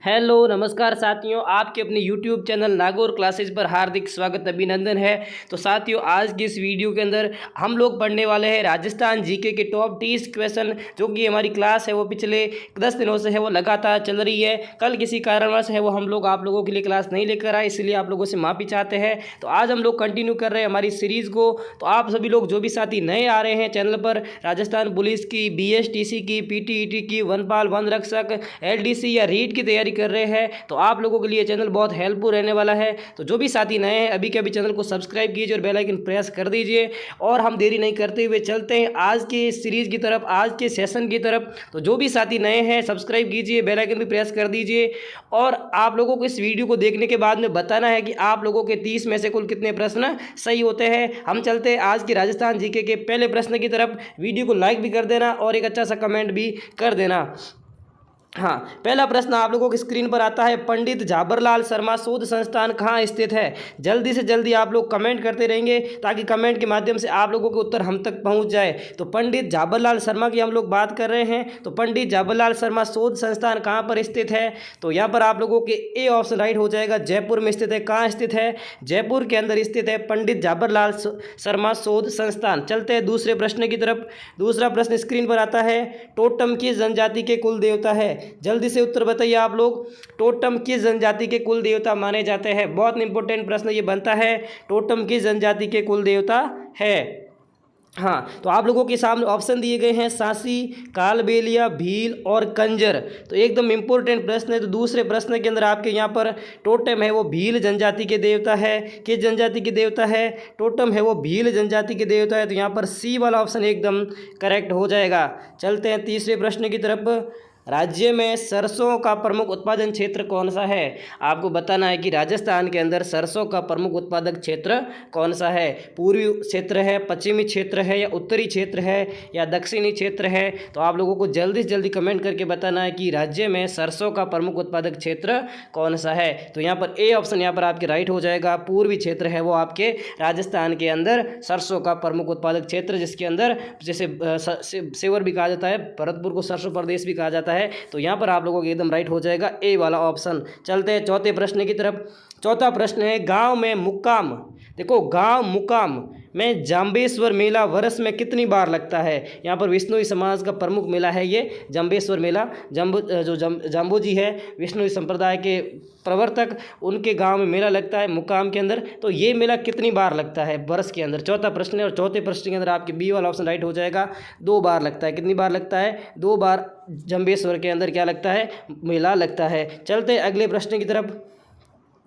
Hello नमस्कार साथियों, आपके अपने YouTube चैनल नागौर क्लासेस पर हार्दिक स्वागत अभिनंदन है। तो साथियों, आज की इस वीडियो के अंदर हम लोग पढ़ने वाले हैं राजस्थान जीके के टॉप 30 क्वेश्चन, जो कि हमारी क्लास है वो पिछले 10 दिनों से है वो लगातार चल रही है। कल किसी कारणवश है वो हम लोग आप लोगों के लिए क्लास नहीं लेकर आए, इसलिए आप लोगों से माफ़ी चाहते हैं। तो आज हम लोग कंटिन्यू कर रहे हैं हमारी सीरीज़ को। तो आप सभी लोग जो भी साथी नए आ रहे हैं चैनल पर, राजस्थान पुलिस की, BSTC की, PTET की, वनपाल वन रक्षक, LDC या रीट की तैयारी कर रहे हैं, तो आप लोगों के लिए चैनल बहुत हेल्पफुल रहने वाला है। तो जो भी साथी नए हैं अभी के अभी चैनल को सब्सक्राइब कीजिए और बेल आइकन प्रेस कर दीजिए। और हम देरी नहीं करते हुए चलते हैं आज के सीरीज़ की तरफ, आज के सेशन की तरफ। तो जो भी साथी नए हैं सब्सक्राइब कीजिए, बेल आइकन भी प्रेस कर दीजिए। और आप लोगों को इस वीडियो को देखने के बाद में बताना है कि आप लोगों के 30 में से कुल कितने प्रश्न सही होते हैं। हम चलते हैं आज के राजस्थान जीके के पहले प्रश्न की तरफ। वीडियो को लाइक भी कर देना और एक अच्छा सा कमेंट भी कर देना। हाँ, पहला प्रश्न आप लोगों की स्क्रीन पर आता है, पंडित झाबरलाल शर्मा शोध संस्थान कहाँ स्थित है? जल्दी से जल्दी आप लोग कमेंट करते रहेंगे ताकि कमेंट के माध्यम से आप लोगों के उत्तर हम तक पहुंच जाए। तो पंडित झाबरलाल शर्मा की हम लोग बात कर रहे हैं। तो पंडित झाबरलाल शर्मा शोध संस्थान कहाँ पर स्थित है? तो यहाँ पर आप लोगों के ए ऑप्शन राइट हो जाएगा, जयपुर में स्थित है। कहाँ स्थित है? जयपुर के अंदर स्थित है पंडित झाबरलाल शर्मा शोध संस्थान। चलते हैं दूसरे प्रश्न की तरफ। दूसरा प्रश्न स्क्रीन पर आता है, टोटम किस जनजाति के कुल देवता है? जल्दी से उत्तर बताइए आप लोग। टोटम किस जनजाति के कुल देवता माने जाते हैं? बहुत इंपॉर्टेंट प्रश्न ये बनता है, टोटम किस जनजाति के कुल देवता है? हाँ, तो आप लोगों के सामने ऑप्शन दिए गए हैं, सांसी, कालबेलिया, भील और कंजर। तो एकदम इंपॉर्टेंट प्रश्न है। तो दूसरे प्रश्न के अंदर आपके यहाँ पर टोटम है वो भील जनजाति के देवता है। किस जनजाति के देवता है? टोटम है वो भील जनजाति के देवता है। तो यहाँ पर सी वाला ऑप्शन एकदम करेक्ट हो जाएगा। चलते हैं तीसरे प्रश्न की तरफ। राज्य में सरसों का प्रमुख उत्पादन क्षेत्र कौन सा है? आपको बताना है कि राजस्थान के अंदर सरसों का प्रमुख उत्पादक क्षेत्र कौन सा है? पूर्वी क्षेत्र है, पश्चिमी क्षेत्र है, या उत्तरी क्षेत्र है, या दक्षिणी क्षेत्र है? तो आप लोगों को जल्दी से जल्दी कमेंट करके बताना है कि राज्य में सरसों का प्रमुख उत्पादक क्षेत्र कौन सा है। तो यहाँ पर ए ऑप्शन यहाँ पर आपके राइट हो जाएगा। पूर्वी क्षेत्र है वो आपके राजस्थान के अंदर सरसों का प्रमुख उत्पादक क्षेत्र, जिसके अंदर जैसे सेवर भी कहा जाता है, भरतपुर को सरसों प्रदेश भी कहा जाता है। तो यहाँ पर आप लोगों को एकदम राइट हो जाएगा ए वाला ऑप्शन। चलते हैं चौथे प्रश्न की तरफ। चौथा प्रश्न है, गांव में मुक्काम, देखो गांव मुकाम में जाम्बेश्वर मेला वर्ष में कितनी बार लगता है? यहाँ पर विष्णुई समाज का प्रमुख मेला है ये जाम्बेश्वर मेला। जाम्बो जी है विष्णुई संप्रदाय के प्रवर्तक, उनके गांव में मेला लगता है मुकाम के अंदर। तो ये मेला कितनी बार लगता है वर्ष के अंदर? चौथा प्रश्न है और चौथे प्रश्न के अंदर आपके बी वाला ऑप्शन राइट हो जाएगा। 2 बार लगता है। कितनी बार लगता है? 2 बार जम्बेश्वर के अंदर क्या लगता है? मेला लगता है। चलते हैं अगले प्रश्न की तरफ।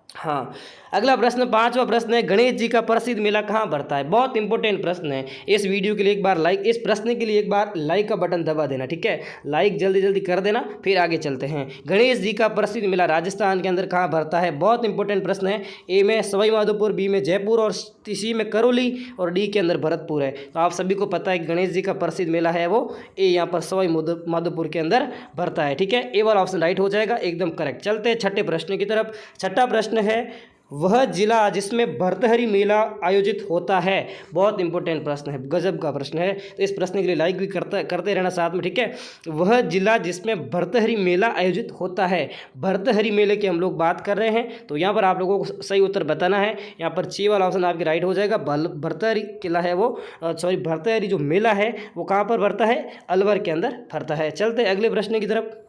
हाँ, अगला प्रश्न पांचवा प्रश्न है, गणेश जी का प्रसिद्ध मेला कहाँ भरता है? बहुत इंपॉर्टेंट प्रश्न है। इस वीडियो के लिए एक बार लाइक, इस प्रश्न के लिए एक बार लाइक का बटन दबा देना, ठीक है? लाइक जल्दी जल्दी कर देना, फिर आगे चलते हैं। गणेश जी का प्रसिद्ध मेला राजस्थान के अंदर कहाँ भरता है? बहुत इंपॉर्टेंट प्रश्न है। ए में सवाई माधोपुर, बी में जयपुर और सी में करौली और डी के अंदर भरतपुर है। तो आप सभी को पता है कि गणेश जी का प्रसिद्ध मेला है वो ए यहाँ पर सवाई माधोपुर के अंदर भरता है, ठीक है? ए वाला ऑप्शन राइट हो जाएगा, एकदम करेक्ट। चलते हैं छठे प्रश्न की तरफ। छठा प्रश्न है, वह जिला जिसमें भर्तहरी मेला आयोजित होता है। बहुत इंपॉर्टेंट प्रश्न है, गजब का प्रश्न है। तो इस प्रश्न के लिए लाइक भी करते रहना साथ में, ठीक है? वह जिला जिसमें भर्तहरी मेला आयोजित होता है, भर्तहरी मेले की हम लोग बात कर रहे हैं। तो यहाँ पर आप लोगों को सही उत्तर बताना है। यहाँ पर सी वाला ऑप्शन आपके राइट हो जाएगा। भर्तहरी किला है वो, सॉरी भर्तहरी जो मेला है वो कहाँ पर भरता है? अलवर के अंदर भरता है। चलते अगले प्रश्न की तरफ।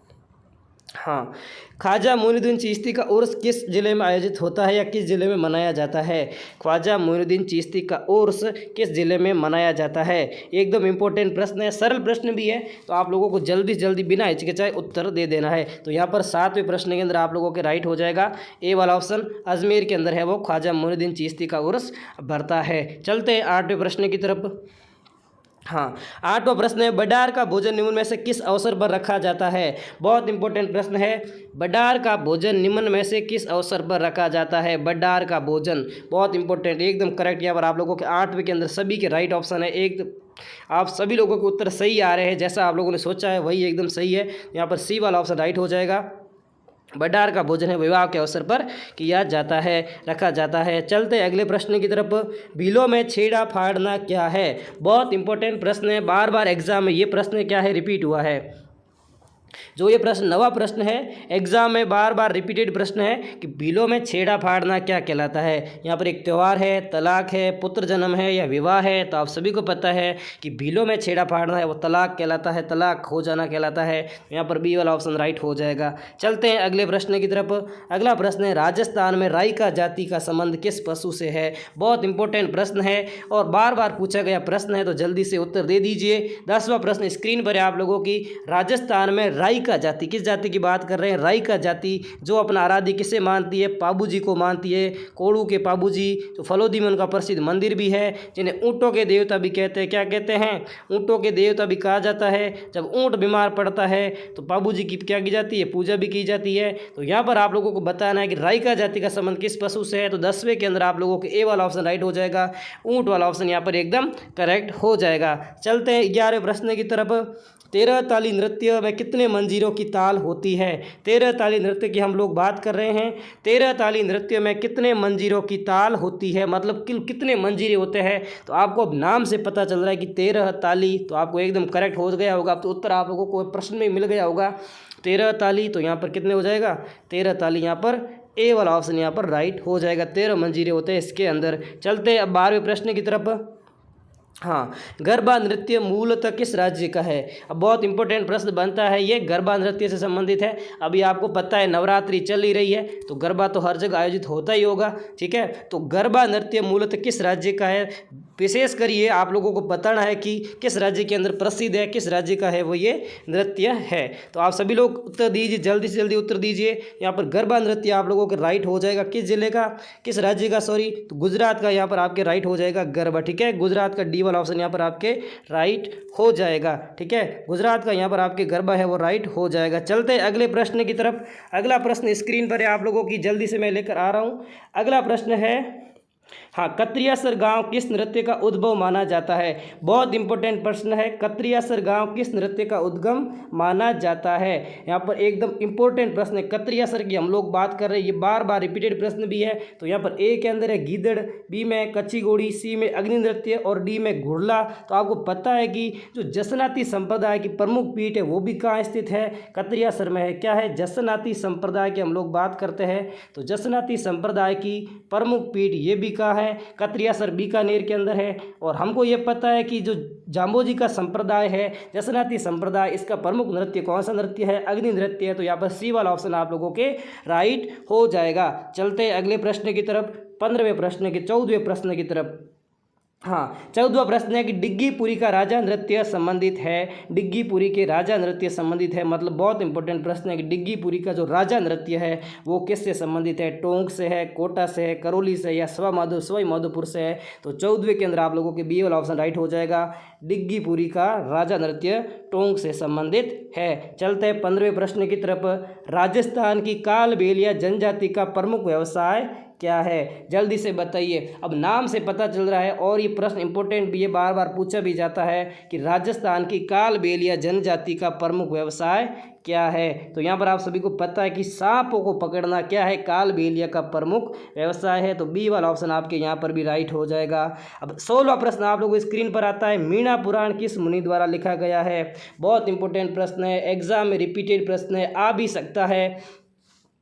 हाँ, ख्वाजा मोइनुद्दीन चिश्ती का उर्स किस ज़िले में आयोजित होता है या किस ज़िले में मनाया जाता है? ख्वाजा मोइनुद्दीन चिश्ती का उर्स किस ज़िले में मनाया जाता है? एकदम इंपॉर्टेंट प्रश्न है, सरल प्रश्न भी है। तो आप लोगों को जल्दी से जल्दी बिना हिचकिचाए उत्तर दे देना है। तो यहाँ पर 7वें प्रश्न के अंदर आप लोगों के राइट हो जाएगा ए वाला ऑप्शन। अजमेर के अंदर है वो ख्वाजा मोइनुद्दीन चिश्ती का उर्स भरता है। चलते हैं 8वें प्रश्न की तरफ। हाँ, 8वां प्रश्न है, बडार का भोजन निम्न में से किस अवसर पर रखा जाता है? बहुत इंपॉर्टेंट प्रश्न है। बडार का भोजन निम्न में से किस अवसर पर रखा जाता है? बडार का भोजन बहुत इंपॉर्टेंट, एकदम करेक्ट। यहाँ पर आप लोगों के 8वें के अंदर सभी के राइट ऑप्शन है। एक आप सभी लोगों के उत्तर सही आ रहे हैं, जैसा आप लोगों ने सोचा है वही एकदम सही है। यहाँ पर सी वाला ऑप्शन राइट हो जाएगा। बडार का भोजन है विवाह के अवसर पर किया जाता है, रखा जाता है। चलते अगले प्रश्न की तरफ। भीलों में छेड़ा फाड़ना क्या है? बहुत इंपॉर्टेंट प्रश्न है, बार बार एग्जाम में ये प्रश्न क्या है रिपीट हुआ है। जो ये प्रश्न नवा प्रश्न है, एग्जाम में बार बार रिपीटेड प्रश्न है कि भीलों में छेड़ा फाड़ना क्या कहलाता है। यहाँ पर एक त्यौहार है, तलाक है, पुत्र जन्म है या विवाह है। तो आप सभी को पता है कि भीलों में छेड़ा फाड़ना है वो तलाक कहलाता है, तलाक हो जाना कहलाता है। यहाँ पर बी वाला ऑप्शन राइट हो जाएगा। चलते हैं अगले प्रश्न की तरफ। अगला प्रश्न है, राजस्थान में राइका जाति का संबंध किस पशु से है। बहुत इंपॉर्टेंट प्रश्न है और बार बार पूछा गया प्रश्न है, तो जल्दी से उत्तर दे दीजिए। 10वां प्रश्न स्क्रीन पर है आप लोगों की। राजस्थान में राइका जाति, किस जाति की बात कर रहे हैं, राइका जाति, जो अपना आराध्य किसे मानती है, पाबू जी को मानती है, कोड़ू के पाबू जी। तो फलोदी में उनका प्रसिद्ध मंदिर भी है, जिन्हें ऊँटों के देवता भी कहते हैं। क्या कहते हैं, ऊँटों के देवता भी कहा जाता है। जब ऊँट बीमार पड़ता है तो पाबू जी की क्या की जाती है, पूजा भी की जाती है। तो यहाँ पर आप लोगों को बताना है कि राइका जाति का संबंध किस पशु से है। तो 10वें के अंदर आप लोगों के ए वाला ऑप्शन राइट हो जाएगा, ऊँट वाला ऑप्शन यहाँ पर एकदम करेक्ट हो जाएगा। चलते हैं 11वें प्रश्न की तरफ। 13 ताली नृत्य में कितने मंजीरों की ताल होती है। 13 ताली नृत्य की हम लोग बात कर रहे हैं। 13 ताली नृत्य में कितने मंजीरों की ताल होती है, मतलब कितने मंजीरे होते हैं। तो आपको अब नाम से पता चल रहा है कि 13 ताली, तो आपको एकदम करेक्ट हो गया होगा। तो उत्तर आप लोगों को प्रश्न में मिल गया होगा 13 ताली। तो यहाँ पर कितने हो जाएगा, 13 ताली। यहाँ पर ए वाला ऑप्शन यहाँ पर राइट हो जाएगा, 13 मंजीरे होते हैं इसके अंदर। चलते हैं अब 12वें प्रश्न की तरफ। हाँ, गरबा नृत्य मूलतः किस राज्य का है। अब बहुत इंपॉर्टेंट प्रश्न बनता है, ये गरबा नृत्य से संबंधित है। अभी आपको पता है नवरात्रि चल ही रही है, तो गरबा तो हर जगह आयोजित होता ही होगा, ठीक है। तो गरबा नृत्य मूलतः किस राज्य का है, विशेष कर ये आप लोगों को बताना है कि किस राज्य के अंदर प्रसिद्ध है, किस राज्य का है वो ये नृत्य है। तो आप सभी लोग उत्तर दीजिए, जल्दी से जल्दी उत्तर दीजिए। यहाँ पर गरबा नृत्य आप लोगों के राइट हो जाएगा, किस जिले का, किस राज्य का, सॉरी, तो गुजरात का यहाँ पर आपके राइट हो जाएगा गरबा, ठीक है। गुजरात का डी वाला ऑप्शन यहाँ पर आपके राइट हो जाएगा, ठीक है। गुजरात का यहाँ पर आपके गरबा है वो राइट हो जाएगा। चलते हैं अगले प्रश्न की तरफ। अगला प्रश्न स्क्रीन पर है आप लोगों की, जल्दी से मैं लेकर आ रहा हूँ। अगला प्रश्न है, हाँ, कत्रियासर गांव किस नृत्य का उद्भव माना जाता है। बहुत इंपॉर्टेंट प्रश्न है, कत्रियासर गांव किस नृत्य का उद्गम माना जाता है। यहाँ पर एकदम इंपॉर्टेंट प्रश्न है, कत्रियासर की हम लोग बात कर रहे हैं, ये बार बार रिपीटेड प्रश्न भी है। तो यहाँ पर ए के अंदर है गीदड़, बी में कच्ची घोड़ी, सी में अग्नि नृत्य और डी में घुड़ला। तो आपको पता है कि जो जसनाती संप्रदाय की प्रमुख पीठ है वो भी कहाँ स्थित है, कत्रियासर में है। क्या है, जसनाती संप्रदाय की हम लोग बात करते हैं, तो जसनाती संप्रदाय की प्रमुख पीठ ये भी कहाँ है, कत्रियासर बीकानेर के अंदर है। और हमको ये पता है कि जो जाम्बोजी का संप्रदाय है, जसनाती संप्रदाय, इसका प्रमुख नृत्य कौन सा नृत्य है, अग्नि नृत्य है। तो यहाँ पर सी वाला ऑप्शन आप लोगों के राइट हो जाएगा। चलते हैं अगले प्रश्न की तरफ, 15वें प्रश्न की 14वें प्रश्न की तरफ। हाँ, 14वां प्रश्न है कि डिग्गीपुरी का राजा नृत्य संबंधित है। डिग्गीपुरी के राजा नृत्य संबंधित है, मतलब बहुत इंपॉर्टेंट प्रश्न है कि डिग्गीपुरी का जो राजा नृत्य है वो किससे संबंधित है, टोंक से है, कोटा से है, करौली से या सवाई माधोपुर से है। तो 14वें के अंदर आप लोगों के बी वाला ऑप्शन राइट हो जाएगा, डिग्गीपुरी का राजा नृत्य टोंक से संबंधित है। चलते हैं 15वें प्रश्न की तरफ। राजस्थान की कालबेलिया जनजाति का प्रमुख व्यवसाय क्या है, जल्दी से बताइए। अब नाम से पता चल रहा है और ये प्रश्न इंपॉर्टेंट भी है, बार बार पूछा भी जाता है कि राजस्थान की कालबेलिया जनजाति का प्रमुख व्यवसाय क्या है। तो यहाँ पर आप सभी को पता है कि सांपों को पकड़ना क्या है, कालबेलिया का प्रमुख व्यवसाय है। तो बी वाला ऑप्शन आपके यहाँ पर भी राइट हो जाएगा। अब 16वां प्रश्न आप लोगों को स्क्रीन पर आता है, मीणा पुराण किस मुनि द्वारा लिखा गया है। बहुत इंपॉर्टेंट प्रश्न है, एग्जाम में रिपीटेड प्रश्न है, आ भी सकता है।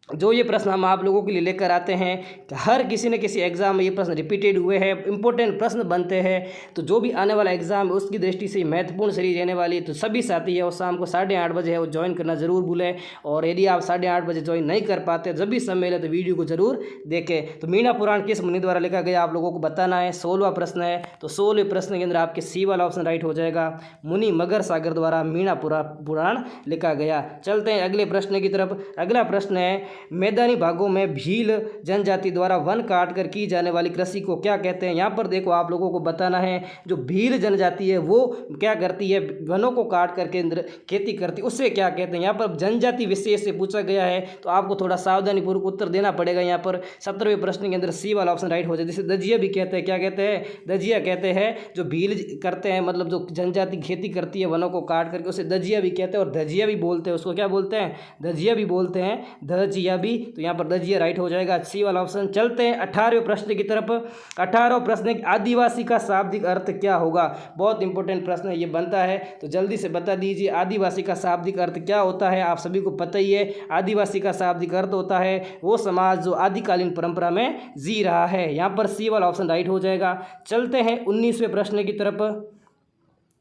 जो ये प्रश्न हम आप लोगों के लिए लेकर आते हैं कि हर किसी न किसी एग्ज़ाम में ये प्रश्न रिपीटेड हुए हैं, इंपॉर्टेंट प्रश्न बनते हैं। तो जो भी आने वाला एग्ज़ाम है उसकी दृष्टि से महत्वपूर्ण सीरीज रहने वाली है। तो सभी साथी है वो शाम को 8:30 बजे है वो ज्वाइन करना ज़रूर भूलें। और यदि आप 8:30 बजे ज्वाइन नहीं कर पाते, जब भी समय मिले तो वीडियो को ज़रूर देखें। तो मीणा पुराण किस मुनि द्वारा लिखा गया आप लोगों को बताना है। 16वां प्रश्न है, तो 16वें प्रश्न के अंदर आपके सी वाला ऑप्शन राइट हो जाएगा, मुनि मगर सागर द्वारा मीणा पुराण लिखा गया। चलते हैं अगले प्रश्न की तरफ। अगला प्रश्न है, मैदानी भागों में भील जनजाति द्वारा वन काट कर की जाने वाली कृषि को क्या कहते हैं। यहाँ पर देखो आप लोगों को बताना है, जो भील जनजाति है वो क्या करती है, वनों को काट करके खेती करती है, उससे क्या कहते हैं। यहाँ पर जनजाति विशेष से पूछा गया है, तो आपको थोड़ा सावधानीपूर्वक उत्तर देना पड़ेगा। यहाँ पर 17वें प्रश्न के अंदर सी वाला ऑप्शन राइट हो जाए। जिसे दजिया भी कहते हैं, क्या कहते हैं, दजिया कहते हैं। जो भील करते हैं, मतलब जो जनजाति खेती करती है वनों को काट करके, उसे दजिया भी कहते हैं। और धजिया भी बोलते हैं, उसको क्या बोलते हैं, धजिया भी बोलते हैं, धजिया। दजिया बी, तो यहाँ पर दजिया राइट हो जाएगा, सी वाला ऑप्शन। चलते हैं 18वें प्रश्न की तरफ। 18वां प्रश्न, आदिवासी का शाब्दिक अर्थ क्या होगा? बहुत इंपॉर्टेंट प्रश्न है ये बनता है, तो जल्दी से बता दीजिए आदिवासी का शाब्दिक अर्थ क्या होता है। आप सभी को पता ही है, आदिवासी का शाब्दिक अर्थ होता है वो समाज जो आदिकालीन परंपरा में जी रहा है। यहाँ पर सी वाला ऑप्शन राइट हो जाएगा। चलते हैं 19वें प्रश्न की तरफ।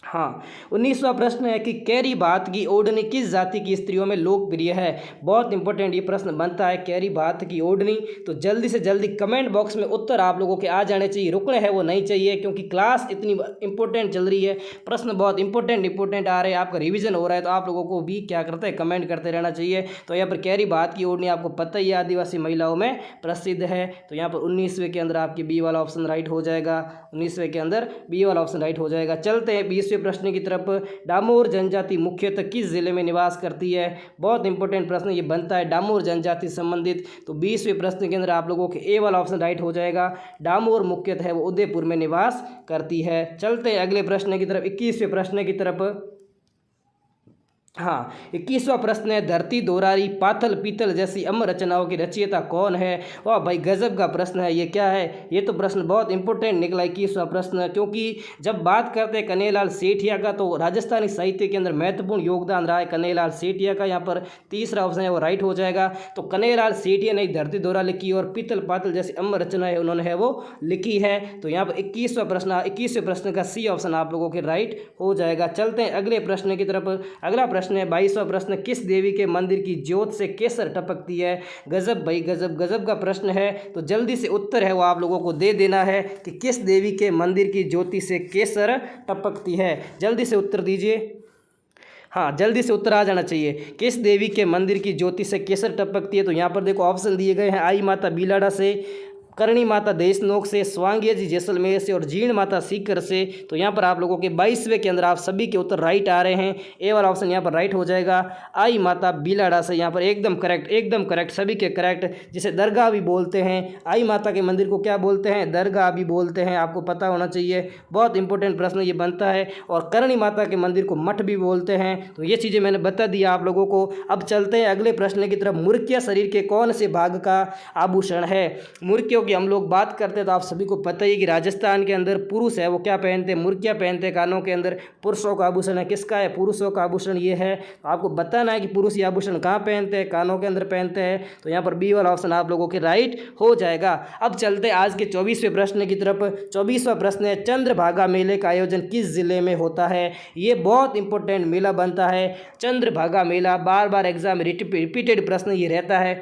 हाँ, 19वां प्रश्न है कि कैरी बात की ओढ़नी किस जाति की स्त्रियों में लोकप्रिय है? बहुत इंपॉर्टेंट ये प्रश्न बनता है, कैरी बात की ओढ़नी। तो जल्दी से जल्दी कमेंट बॉक्स में उत्तर आप लोगों के आ जाने चाहिए, रुकने हैं वो नहीं चाहिए, क्योंकि क्लास इतनी इंपॉर्टेंट चल रही है, प्रश्न बहुत इंपॉर्टेंट आ रहे हैं, आपका रिविजन हो रहा है, तो आप लोगों को भी क्या करते हैं, कमेंट करते रहना चाहिए। तो यहाँ पर कैरी बात की ओढ़नी आपको पता ही है, आदिवासी महिलाओं में प्रसिद्ध है। तो यहाँ पर 19वें के अंदर आपकी बी वाला ऑप्शन राइट हो जाएगा, 19वें के अंदर बी वाला ऑप्शन राइट हो जाएगा। चलते हैं 20वें प्रश्न की तरफ। डामोर जनजाति मुख्यतः किस जिले में निवास करती है? बहुत इंपॉर्टेंट प्रश्न ये बनता है, डामोर जनजाति संबंधित। तो 20वें प्रश्न के अंदर आप लोगों के ए वाला ऑप्शन राइट हो जाएगा, डामोर मुख्यतः है वो उदयपुर में निवास करती है। चलते हैं अगले प्रश्न की तरफ, 21वें प्रश्न की तरफ। हाँ, 21वां प्रश्न है, धरती दोरारी पाथल पीतल जैसी अमर रचनाओं की रचयिता कौन है? वाह भाई, गजब का प्रश्न है ये। क्या है ये? तो प्रश्न बहुत इंपॉर्टेंट निकला 21वां प्रश्न, क्योंकि जब बात करते हैं कन्हैयालाल सेठिया का, तो राजस्थानी साहित्य के अंदर महत्वपूर्ण योगदान रहा है कन्हैयालाल सेठिया का। यहाँ पर तीसरा ऑप्शन है वो राइट हो जाएगा। तो कन्हैयालाल सेठिया ने धरती दोरा लिखी और पीतल पातल जैसी अमर रचनाएं उन्होंने है वो लिखी है। तो यहाँ पर 21वें प्रश्न का सी ऑप्शन आप लोगों के राइट हो जाएगा। चलते हैं अगले प्रश्न की तरफ। अगला प्रश्न है 22वां प्रश्न, किस देवी के मंदिर की ज्योत से केसर टपकती है? गजब भाई गजब, गजब का प्रश्न है। तो जल्दी से उत्तर है वो आप लोगों को दे देना है कि किस देवी के मंदिर की ज्योति से केसर टपकती है। जल्दी से उत्तर दीजिए। हाँ, जल्दी से उत्तर आ जाना चाहिए, किस देवी के मंदिर की ज्योति से केसर टपकती है। तो यहाँ पर देखो ऑप्शन दिए गए हैं, आई माता बीलाड़ा से, करणी माता देशनोक से, स्वांगिया जी जैसलमेर से और जीण माता सीकर से। तो यहाँ पर आप लोगों के 22वें के अंदर आप सभी के उत्तर राइट आ रहे हैं, ए वाला ऑप्शन यहाँ पर राइट हो जाएगा, आई माता बीलाड़ा से। यहाँ पर एकदम करेक्ट, सभी के करेक्ट। जिसे दरगाह भी बोलते हैं, आई माता के मंदिर को क्या बोलते हैं? दरगाह भी बोलते हैं, आपको पता होना चाहिए। बहुत इंपॉर्टेंट प्रश्न ये बनता है। और करणी माता के मंदिर को मठ भी बोलते हैं। तो ये चीज़ें मैंने बता दिया आप लोगों को। अब चलते हैं अगले प्रश्न की तरफ। मुर्किया शरीर के कौन से भाग का आभूषण है? मुर्कियों की हम लोग बात करते हैं तो आप सभी को पता ही कि राजस्थान के अंदर पुरुष है वो क्या पहनते हैं? मुर्किया पहनते हैं कानों के अंदर। पुरुषों का आभूषण है, किसका है? पुरुषों का आभूषण ये है। तो आपको बताना है कि पुरुष ये आभूषण कहाँ पहनते हैं? कानों के अंदर पहनते हैं। तो यहाँ पर बी वाला ऑप्शन आप लोगों के राइट हो जाएगा। अब चलते हैं आज के 24वें प्रश्न की तरफ। 24वां प्रश्न है, चंद्रभागा मेले का आयोजन किस जिले में होता है? ये बहुत इंपॉर्टेंट मेला बनता है चंद्रभागा मेला। बार बार एग्जाम रिपीटेड प्रश्न ये रहता है,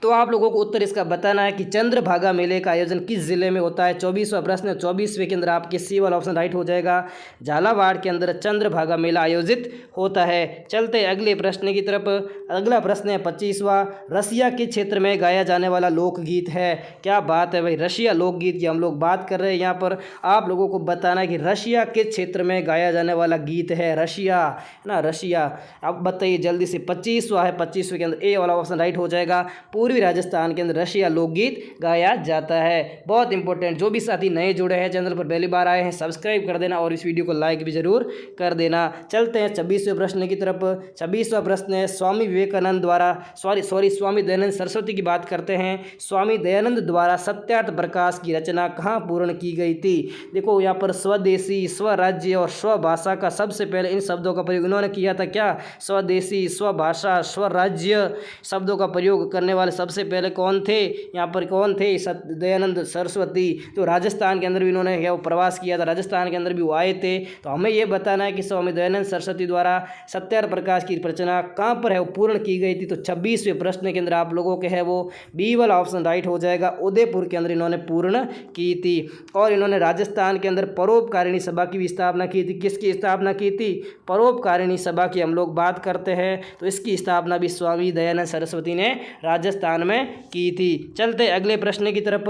तो आप लोगों को उत्तर इसका बताना है कि चंद्रभागा मेले का आयोजन किस जिले में होता है। 24वां प्रश्न, 24वें के अंदर आपके सी वाला ऑप्शन राइट हो जाएगा, झालावाड़ के अंदर चंद्रभागा मेला आयोजित होता है। चलते हैं अगले प्रश्न की तरफ। अगला प्रश्न है 25वां, रसिया के क्षेत्र में गाया जाने वाला लोकगीत है? क्या बात है भाई, रशिया लोकगीत की हम लोग बात कर रहे हैं। यहाँ पर आप लोगों को बताना है कि रशिया के क्षेत्र में गाया जाने वाला गीत है रशिया, ना रशिया। अब बताइए जल्दी से, 25वां है, 25वें के अंदर ए वाला ऑप्शन राइट हो जाएगा। पूर्वी राजस्थान के अंदर रशिया लोकगीत गाया जाता है। बहुत इंपॉर्टेंट। जो भी साथी नए जुड़े हैं, चैनल पर पहली बार आए हैं, सब्सक्राइब कर देना और इस वीडियो को लाइक भी जरूर कर देना। चलते हैं 26वें प्रश्न की तरफ। 26वां प्रश्न है, स्वामी विवेकानंद द्वारा स्वामी दयानंद सरस्वती की बात करते हैं। स्वामी दयानंद द्वारा सत्यार्थ प्रकाश की रचना कहाँ पूर्ण की गई थी? देखो यहाँ पर स्वदेशी, स्वराज्य और स्वभाषा का सबसे पहले इन शब्दों का प्रयोग इन्होंने किया था। क्या? स्वदेशी, स्वभाषा, स्वराज्य शब्दों का प्रयोग करने वाले सबसे पहले कौन थे? यहाँ पर कौन थे? दयानंद सरस्वती। तो राजस्थान के अंदर भी इन्होंने क्या प्रवास किया था, राजस्थान के अंदर भी वो आए थे। तो हमें ये बताना है कि स्वामी दयानंद सरस्वती द्वारा सत्यार्थ प्रकाश की रचना कहाँ पर है वो पूर्ण की गई थी। तो 26वें प्रश्न के अंदर आप लोगों के है वो बी वाला ऑप्शन राइट हो जाएगा, उदयपुर के अंदर इन्होंने पूर्ण की थी। और इन्होंने राजस्थान के अंदर परोपकारिणी सभा की भी स्थापना की थी। किसकी स्थापना की थी? परोपकारिणी सभा की हम लोग बात करते हैं, तो इसकी स्थापना भी स्वामी दयानंद सरस्वती ने राजस्थान में की थी। चलते अगले प्रश्न की तरफ।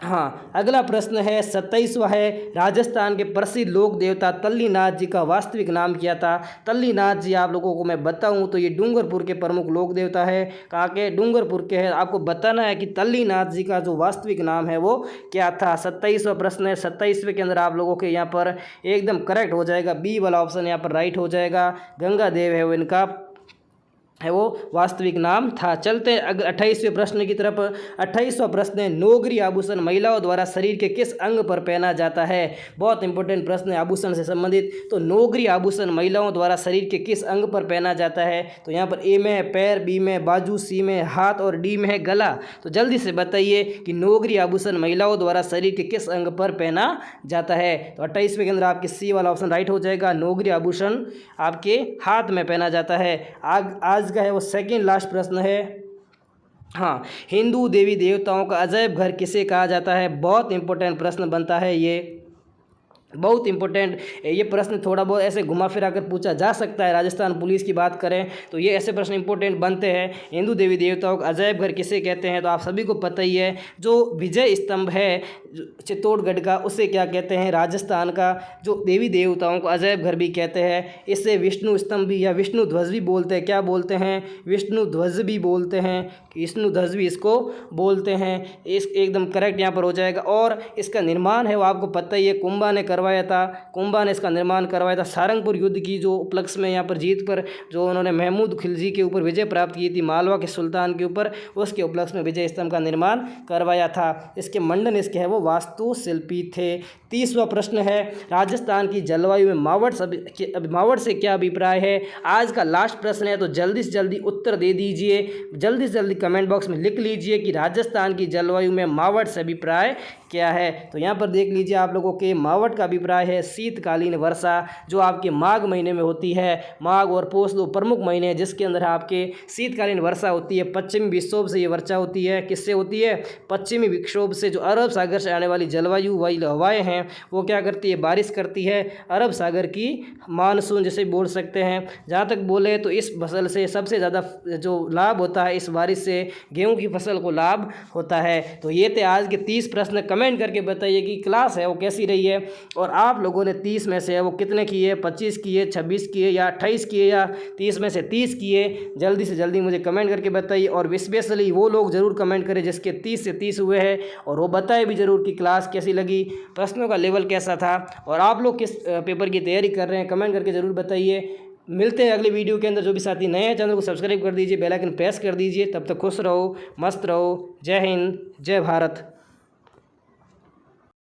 हाँ, अगला प्रश्न है 27वां है, राजस्थान के प्रसिद्ध लोक देवता तल्लीनाथ जी का वास्तविक नाम क्या था? तल्लीनाथ जी आप लोगों को मैं बताऊं तो ये डूंगरपुर के प्रमुख लोक देवता है। कहाँ के? डूंगरपुर के हैं। आपको बताना है कि तल्लीनाथ जी का जो वास्तविक नाम है वो क्या था। 27वां प्रश्न है, 27वें के अंदर आप लोगों के यहाँ पर एकदम करेक्ट हो जाएगा, बी वाला ऑप्शन यहाँ पर राइट हो जाएगा, गंगा देव है वो इनका है वो वास्तविक नाम था। चलते हैं अगर 28वें प्रश्न की तरफ। 28वां प्रश्न है, नौगरी आभूषण महिलाओं द्वारा शरीर के किस अंग पर पहना जाता है। बहुत इंपॉर्टेंट प्रश्न है आभूषण से संबंधित। तो नौगरी आभूषण महिलाओं द्वारा शरीर के किस अंग पर पहना जाता है। तो यहाँ पर ए में है पैर, बी में बाजू, सी में हाथ और डी में है गला। तो जल्दी से बताइए कि नौगरी आभूषण महिलाओं द्वारा शरीर के किस अंग पर पहना जाता है। तो 28वें के अंदर आपके सी वाला ऑप्शन राइट हो जाएगा। नौगरी आभूषण आपके हाथ में पहना जाता है। आज का है वो सेकंड लास्ट प्रश्न है। हाँ, हिंदू देवी देवताओं का अजैब घर किसे कहा जाता है। बहुत इंपॉर्टेंट प्रश्न बनता है ये, बहुत इंपॉर्टेंट। ये प्रश्न थोड़ा बहुत ऐसे घुमा फिरा कर पूछा जा सकता है। राजस्थान पुलिस की बात करें तो ये ऐसे प्रश्न इंपॉर्टेंट बनते हैं। हिंदू देवी देवताओं का अजैब घर किसे कहते हैं। तो आप सभी को पता ही है, जो विजय स्तंभ है चित्तौड़गढ़ का, उसे क्या कहते हैं। राजस्थान का जो देवी देवताओं को अजैब घर भी कहते हैं। इससे विष्णु स्तंभ भी या विष्णु ध्वज भी बोलते हैं। क्या बोलते हैं, विष्णु ध्वज भी बोलते हैं, विष्णु ध्वज भी इसको बोलते हैं। इस एकदम करेक्ट यहाँ पर हो जाएगा। और इसका निर्माण है वो आपको पता ही है, कुंभा ने करवाया था। कुंभा ने इसका निर्माण करवाया था। सारंगपुर युद्ध की जो उपलक्ष्य में यहाँ पर जीत पर जो उन्होंने महमूद खिलजी के ऊपर विजय प्राप्त की थी, मालवा के सुल्तान के ऊपर, उसके उपलक्ष्य में विजय स्तंभ का निर्माण करवाया था। इसके मंडन इसके है वो वास्तुशिल्पी थे। 30वां प्रश्न है, राजस्थान की जलवायु में मावट से क्या अभिप्राय है। आज का लास्ट प्रश्न है, तो जल्दी से जल्दी उत्तर दे दीजिए। जल्दी से जल्दी कमेंट बॉक्स में लिख लीजिए कि राजस्थान की जलवायु में मावट से अभिप्राय क्या है। तो यहाँ पर देख लीजिए आप लोगों के मावट का अभिप्राय है शीतकालीन वर्षा, जो आपके माघ महीने में होती है। माघ और पोष दो प्रमुख महीने हैं जिसके अंदर आपके शीतकालीन वर्षा होती है। पश्चिमी विक्षोभ से ये वर्षा होती है। किससे होती है, पश्चिमी विक्षोभ से। जो अरब सागर से आने वाली जलवायु वाली हवाएं हैं वो क्या करती है, बारिश करती है। अरब सागर की मानसून जिसे बोल सकते हैं। जहाँ तक बोले तो इस फसल से सबसे ज़्यादा जो लाभ होता है, इस बारिश से गेहूँ की फसल को लाभ होता है। तो ये थे आज के 30 प्रश्न। कमेंट करके बताइए कि क्लास है वो कैसी रही है, और आप लोगों ने 30 में से वो कितने किए, 25 किए, 26 किए या 28 किए या 30 में से 30 किए। जल्दी से जल्दी मुझे कमेंट करके बताइए। और स्पेशली वो लोग ज़रूर कमेंट करें जिसके 30 से 30 हुए हैं, और वो बताए भी ज़रूर कि क्लास कैसी लगी, प्रश्नों का लेवल कैसा था, और आप लोग किस पेपर की तैयारी कर रहे हैं। कमेंट करके ज़रूर बताइए। मिलते हैं अगले वीडियो के अंदर। जो भी साथी नए हैं चैनल को सब्सक्राइब कर दीजिए, बेल आइकन प्रेस कर दीजिए। तब तक खुश रहो, मस्त रहो। जय हिंद, जय भारत।